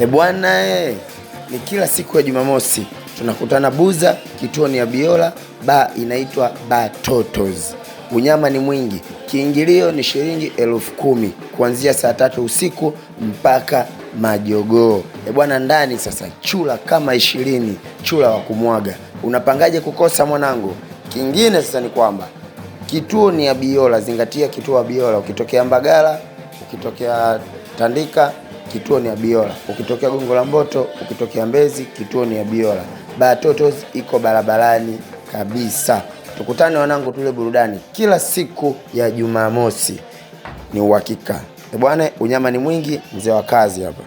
Bwana ni kila siku ya Jumamosi tunakutana Buza, kituoni ya Biola, ba inaitwa Batotos. Unyama ni mwingi. Kiingilio ni shilingi 10,000 kuanzia saa 3 usiku mpaka majogoo. Bwana, ndani sasa chula kama 20, chula wa kumwaga. Unapangaje kukosa mwanangu? Kingine sasa ni kwamba kituo ni ya Biola, zingatia kituo wa Biola. Ukitokea Mbagala, ukitokea Tandika, kituo ni ya Biola. Ukitokea Gongo la Mboto, ukitokea Mbezi, kituo ni ya Biola. Batotos iko barabarani kabisa. Tukutane wanangu, tule burudani kila siku ya Jumamosi. Ni uhakika. Bwana, unyama ni mwingi, mzee wa kazi hapa.